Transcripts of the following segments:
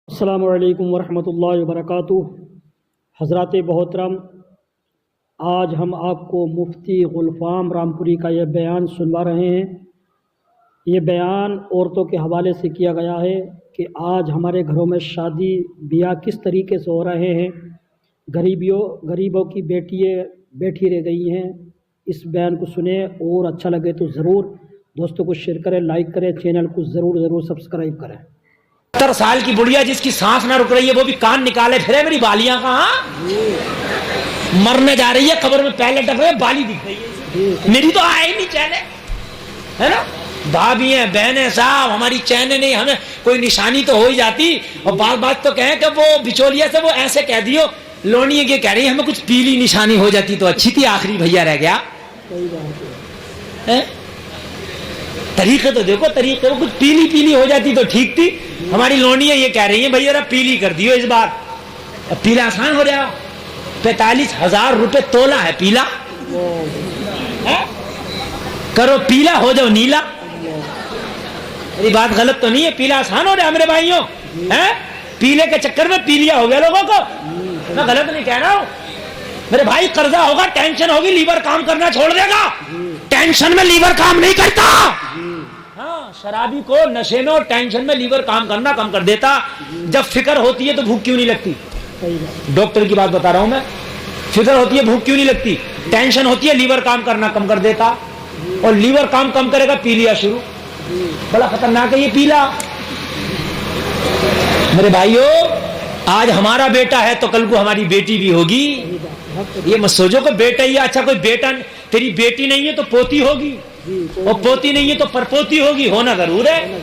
السلام علیکم ورحمۃ اللہ وبرکاتہ۔ حضرات محترم، آج ہم آپ کو مفتی غلفام رامپوری کا یہ بیان سنوا رہے ہیں۔ یہ بیان عورتوں کے حوالے سے کیا گیا ہے کہ آج ہمارے گھروں میں شادی بیاہ کس طریقے سے ہو رہے ہیں، غریبوں کی بیٹھی رہ گئی ہیں۔ اس بیان کو سنیں اور اچھا لگے تو ضرور دوستوں کو شیئر کریں، لائک کریں، چینل کو ضرور سبسکرائب کریں۔ 70 سال کی بڑھیا جس کی سانس نہ رک رہی ہے وہ بھی کان نکالے پھرے، میری بالیاں کہاں؟ مرنے جا رہی ہے، قبر میں پہلے ڈک رہے، بالی دکھ رہی ہے، میری تو آئے ہی نہیں چینے، ہے نا؟ بھابھی ہیں، بہنیں، صاحب ہماری چینے نہیں، ہمیں کوئی نشانی تو ہو ہی جاتی۔ اور بات تو کہیں کہ وہ بچولیا سے وہ ایسے کہہ دیو، لونی یہ کہہ رہی ہے ہمیں کچھ پیلی نشانی ہو جاتی تو اچھی تھی، آخری بھیا رہ گیا۔ طریقے تو دیکھو، طریقے وہ کچھ پیلی ہو جاتی تو ٹھیک تھی۔ ہماری لونیاں یہ کہہ رہی ہیں بھائی ذرا پیلی کر دیو اس بار۔ پیلا آسان ہو رہا، 45,000 روپے تولا ہے پیلا، کرو پیلا ہو جاؤ نیلا۔ میری بات غلط تو نہیں ہے؟ پیلا آسان ہو رہا ہے میرے بھائیوں، پیلے کے چکر میں پیلیا ہو گیا لوگوں کو۔ میں غلط نہیں کہہ رہا ہوں میرے بھائی، قرضہ ہوگا، ٹینشن ہوگی، لیور کام کرنا چھوڑ دے گا، ٹینشن میں لیور کام نہیں کرتا۔ ہاں، شرابی کو نشے میں اور ٹینشن میں لیور کام کرنا کم کر دیتا۔ جب فکر ہوتی ہے تو بھوک کیوں نہیں لگتی؟ ڈاکٹر کی بات بتا رہا ہوں میں، فکر ہوتی ہے بھوک کیوں نہیں لگتی؟ ٹینشن ہوتی ہے، لیور کام کرنا کم کر دیتا، اور لیور کام کم کرے گا پیلیا شروع۔ بڑا خطرناک ہے یہ پیلا میرے بھائیو۔ آج ہمارا بیٹا ہے تو کل کو ہماری بیٹی بھی ہوگی، یہ مت سوچو کہ بیٹا ہی اچھا، کوئی بیٹا تیری بیٹی نہیں ہے تو پوتی ہوگی، اور پوتی نہیں ہے تو پرپوتی ہوگی، ہونا ضرور ہے۔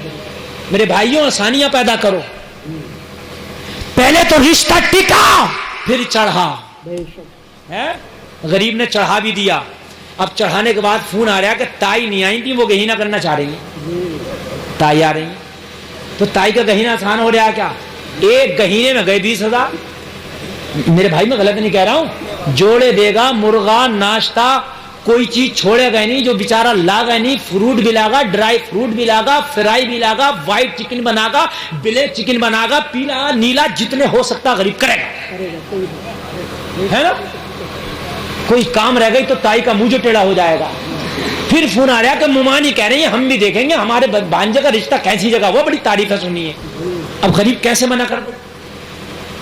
میرے بھائیوں آسانیاں پیدا کرو، پہلے تو رشتہ ٹکا پھر چڑھا، غریب نے چڑھا بھی دیا، اب چڑھانے کے بعد فون آ رہا کہ تائی نہیں آئی تھی، وہ گہینہ کرنا چاہ رہی ہیں، تائی آ رہی ہیں تو تائی کا گہینہ آسان ہو رہا کیا؟ ایک گہینے میں گئے 20,000۔ میرے بھائی میں غلط نہیں کہہ رہا ہوں، جوڑے دے گا، مرغا، ناشتہ، کوئی چیز چھوڑے گا نہیں، جو بیچارہ لاگا نہیں، فروٹ بھی لاگا، ڈرائی فروٹ بھی لاگا، فرائی بھی لاگا، وائٹ چکن بنا گا، بلیک چکن بنا گا، پیلا نیلا جتنے ہو سکتا غریب کرے گا، ہے نا؟ کوئی کام رہ گئی تو تائی کا منہ جو ٹیڑھا ہو جائے گا۔ پھر فون آ رہا کہ ممانی کہہ رہی ہیں ہم بھی دیکھیں گے ہمارے بھانجے کا رشتہ کیسی جگہ، وہ بڑی تعریفیں سنی ہے۔ اب غریب کیسے منع کر دو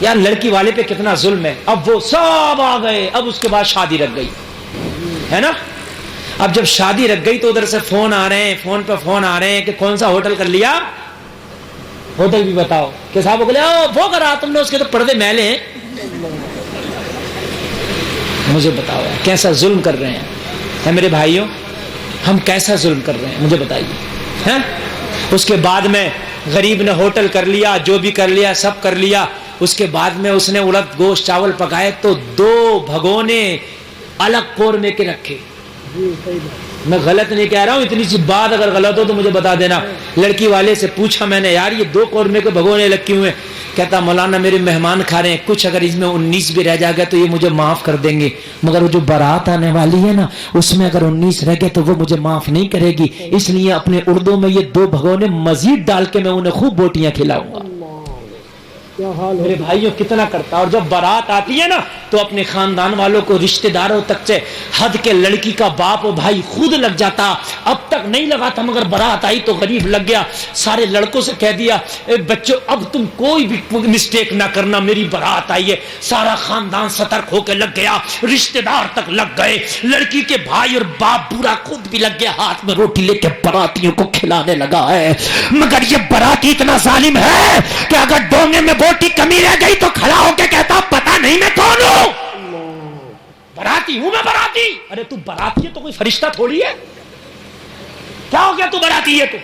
یار؟ لڑکی والے پہ کتنا ظلم ہے۔ اب وہ سب آ گئے، اب اس کے بعد شادی رکھ گئی، ہے نا؟ اب جب شادی رکھ گئی تو ادھر سے فون آ رہے ہیں، فون پہ فون آ رہے ہیں کہ کون سا ہوٹل کر لیا، ہوٹل بھی بتاؤ کہ صاحب وہ وہ کرا تم نے، اس کے تو پردے میلے ہیں۔ مجھے بتاؤ کیسا ظلم کر رہے ہیں میرے بھائیوں، ہم کیسا ظلم کر رہے ہیں مجھے بتائیے۔ اس کے بعد میں غریب نے ہوٹل کر لیا، جو بھی کر لیا سب کر لیا، اس کے بعد میں اس نے اڑد گوشت چاول پکائے تو 2 بھگونے الگ قورمے کے رکھے۔ میں غلط نہیں کہہ رہا ہوں، اتنی سی بات اگر غلط ہو تو مجھے بتا دینا۔ لڑکی والے سے پوچھا میں نے، یار یہ 2 قورمے کے بھگونے الگ کیوں ہیں؟ کہتا مولانا میرے مہمان کھا رہے ہیں، کچھ اگر اس میں 19 بھی رہ جائے گا تو یہ مجھے معاف کر دیں گے، مگر وہ جو بارات آنے والی ہے نا اس میں اگر 19 رہ گئے تو وہ مجھے معاف نہیں کرے گی، اس لیے اپنے اردو میں یہ 2 بھگونے مزید ڈال کے میں انہیں خوب بوٹیاں کھلاؤں گا۔ میرے بھائیوں کتنا کرتا، اور جب بارات آتی ہے نا تو اپنے خاندان والوں کو، رشتہ داروں تک سے حد کے لڑکی کا باپ و بھائی خود لگ جاتا، اب تک نہیں لگا تھا مگر بارات آئی تو غریب لگ گیا۔ سارے لڑکوں سے کہہ دیا اے بچوں اب تم کوئی بھی مسٹیک نہ کرنا، میری بارات آئی ہے۔ سارا خاندان سترک ہو کے لگ گیا، رشتہ دار تک لگ گئے، لڑکی کے بھائی اور باپ پورا خود بھی لگ گیا، ہاتھ میں روٹی لے کے براتیوں کو کھلانے لگا ہے۔ مگر یہ باراتی اتنا ظالم ہے کہ اگر ڈونگے میں بوٹی کمی رہ گئی تو کھڑا ہو کے کہتا پتہ نہیں میں کون ہوں، باراتی ہوں میں، باراتی۔ ارے تو باراتی ہے تو کوئی فرشتہ تھوڑی ہے، کیا ہو گیا تو باراتی ہے تو؟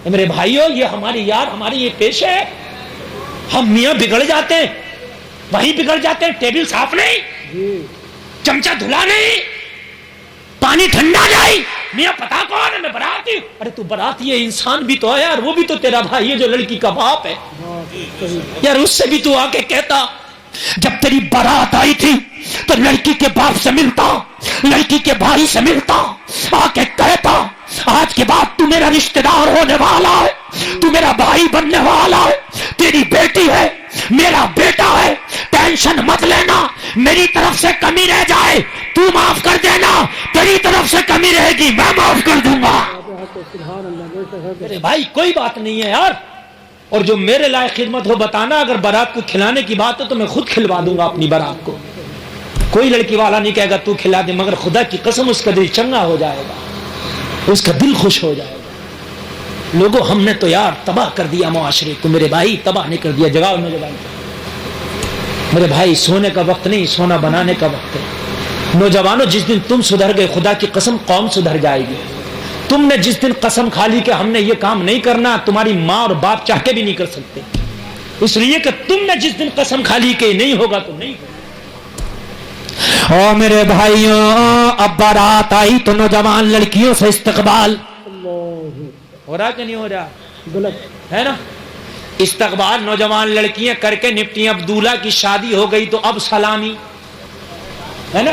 میرے بھائیوں یہ ہماری یار ہماری یہ پیش ہے، ہم میاں بگڑ جاتے ہیں، وہیں بگڑ جاتے ہیں، ٹیبل صاف نہیں، چمچہ دھلا نہیں، پانی ٹھنڈا نہیں، میاں پتا کون ہے میں باراتی ہوں۔ ارے تو باراتی ہے، انسان بھی تو ہے یار، وہ بھی تو تیرا بھائی ہے جو لڑکی کا باپ ہے یار، اس سے بھی تو آ کے کہتا۔ جب تیری بارات آئی تھی تو لڑکی کے باپ سے ملتا، لڑکی کے بھائی سے ملتا، آ کے کہتا آج کے بعد تو میرا رشتہ دار ہونے والا ہے، تو میرا بھائی بننے والا ہے، تیری بیٹی ہے میرا بیٹا ہے, ٹینشن مت لینا, میری طرف سے کمی رہ جائے تو معاف کر دینا, تیری طرف سے کمی رہے گی میں معاف کر دوں گا. میرے بھائی کوئی بات نہیں ہے یار, اور جو میرے لائق خدمت ہو بتانا, اگر بارات کو کھلانے کی بات ہے تو میں خود کھلوا دوں گا اپنی بارات کو, کوئی لڑکی والا نہیں کہے گا تو کھلا دے, مگر خدا کی قسم اس کا دل چنگا ہو جائے گا, اس کا دل خوش ہو جائے گا. لوگوں ہم نے تو یار تباہ کر دیا معاشرے کو, میرے بھائی تباہ نہیں کر دیا. جگاؤ نوجوان, میرے بھائی سونے کا وقت نہیں, سونا بنانے کا وقت ہے. نوجوانوں جس دن تم سدھر گئے خدا کی قسم قوم سدھر جائے گی. تم نے جس دن قسم کھا لی کہ ہم نے یہ کام نہیں کرنا, تمہاری ماں اور باپ چاہ کے بھی نہیں کر سکتے, اس لیے کہ تم نے جس دن قسم کھا لی کہ نہیں ہوگا تو نہیں ہوگا. او میرے بھائیوں, اب بارات آئی تو نوجوان لڑکیوں سے استقبال ہو رہا کہ نہیں ہو رہا؟ غلط ہے نا. استقبال نوجوان لڑکیاں کر کے نپٹی. اب دولہا کی شادی ہو گئی تو اب سلامی ہے نا,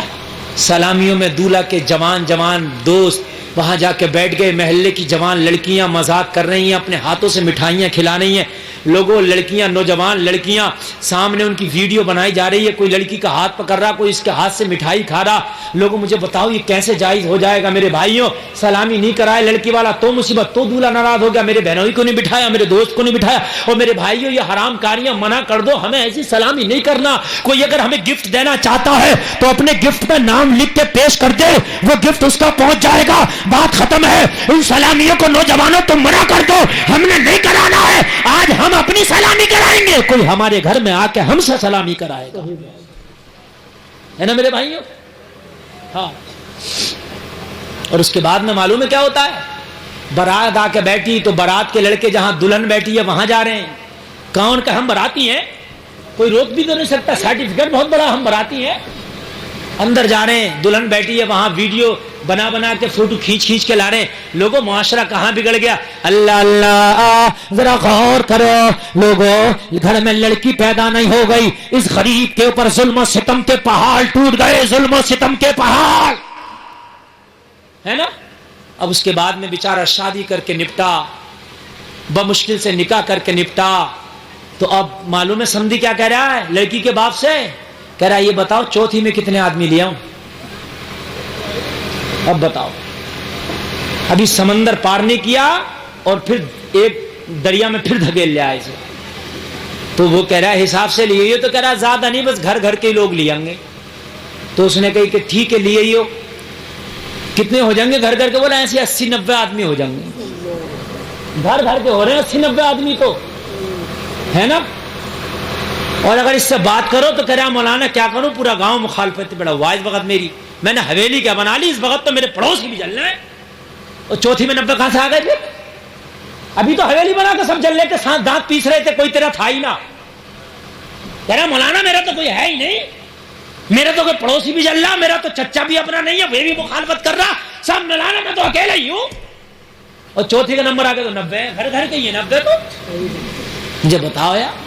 سلامیوں میں دولہا کے جوان جوان دوست وہاں جا کے بیٹھ گئے. محلے کی جوان لڑکیاں مذاق کر رہی ہیں, اپنے ہاتھوں سے مٹھائیاں کھلا رہی ہیں. لوگوں لڑکیاں, نوجوان لڑکیاں, سامنے ان کی ویڈیو بنائی جا رہی ہے, کوئی لڑکی کا ہاتھ پکڑ رہا, کوئی اس کے ہاتھ سے مٹھائی کھا رہا. لوگوں مجھے بتاؤ یہ کیسے جائز ہو جائے گا؟ میرے بھائیوں سلامی نہیں کرائے لڑکی والا تو مصیبت, تو دولہا ناراض ہو گیا, میرے بہنوئی کو نہیں بٹھایا, میرے دوست کو نہیں بٹھایا. اور میرے بھائیوں یہ حرام کاریاں منع کر دو, ہمیں ایسی سلامی نہیں کرنا. کوئی اگر ہمیں گفٹ دینا چاہتا ہے تو اپنے گفٹ پہ نام لکھ کے پیش کر دے, وہ گفٹ اس کا پہنچ جائے گا, بات ختم ہے. ان سلامیوں کو نوجوانوں تم منع کر دو, ہم نے نہیں کرانا ہے. آج ہم اپنی سلامی کرائیں گے, کوئی ہمارے گھر میں آ کے ہم سے سلامی کرائے گا, ہے نا میرے بھائیوں. ہاں, اور اس کے بعد میں معلوم ہے کیا ہوتا ہے, بارات آ کے بیٹھی تو بارات کے لڑکے جہاں دلہن بیٹھی ہے وہاں جا رہے ہیں. کون کہ ہم باراتی ہیں, کوئی روک بھی تو نہیں سکتا, سرٹیفکیٹ بہت بڑا, ہم باراتی ہیں. اندر جا رہے ہیں, دلہن بیٹھی ہے وہاں, ویڈیو بنا بنا کے فوٹو کھینچ کھینچ کے لا رہے ہیں. لوگوں معاشرہ کہاں بگڑ گیا. اللہ اللہ ذرا غور کرو لوگوں, گھر میں لڑکی پیدا نہیں ہو گئی, اس غریب کے اوپر ظلم و ستم کے پہاڑ ٹوٹ گئے, ظلم و ستم کے پہاڑ, ہے نا. اب اس کے بعد میں بیچارہ شادی کر کے نپٹا, بمشکل سے نکاح کر کے نپٹا. تو اب معلوم ہے سمدھی کیا کہہ رہا ہے لڑکی کے باپ سے, کہہ رہا ہے یہ بتاؤ چوتھی میں کتنے آدمی لیا ہوں, اب بتاؤ. ابھی سمندر پار نہیں کیا اور پھر ایک دریا میں پھر دھکیل لیا اسے. تو وہ کہہ رہا ہے حساب سے لیے ہو, تو کہہ رہا ہے زیادہ نہیں, بس گھر گھر کے لوگ لیں گے. تو اس نے کہی کہ ٹھیک ہے لیے ہو, کتنے ہو جائیں گے گھر گھر کے؟ بولا ایسے 80-90 آدمی ہو جائیں گے. گھر گھر کے ہو رہے ہیں 80-90 آدمی تو, ہے نا. اور اگر اس سے بات کرو تو کہہ رہا مولانا کیا کروں, پورا گاؤں مخالفت بڑا ہوا اس وقت میری, میں نے حویلی کیا بنا لی, اس وقت تو میرے پڑوس کی بھی جلنا ہے. اور چوتھی میں 90 کہاں سے آ گئے تھے؟ ابھی تو حویلی بنا کے سب جل رہے تھے, ساتھ دانت پیس رہے تھے, کوئی تیرا تھا ہی نہ. کہہ رہا مولانا میرا تو کوئی ہے ہی نہیں, میرا تو کوئی پڑوسی بھی جل رہا, میرا تو چچا بھی اپنا نہیں ہے, وہ بھی مخالفت کر رہا, سب ملانا میں تو اکیلا ہی ہوں. اور چوتھی کا نمبر آ گیا تو 90, گھر گھر کے یہ 90. تو مجھے بتاؤ یار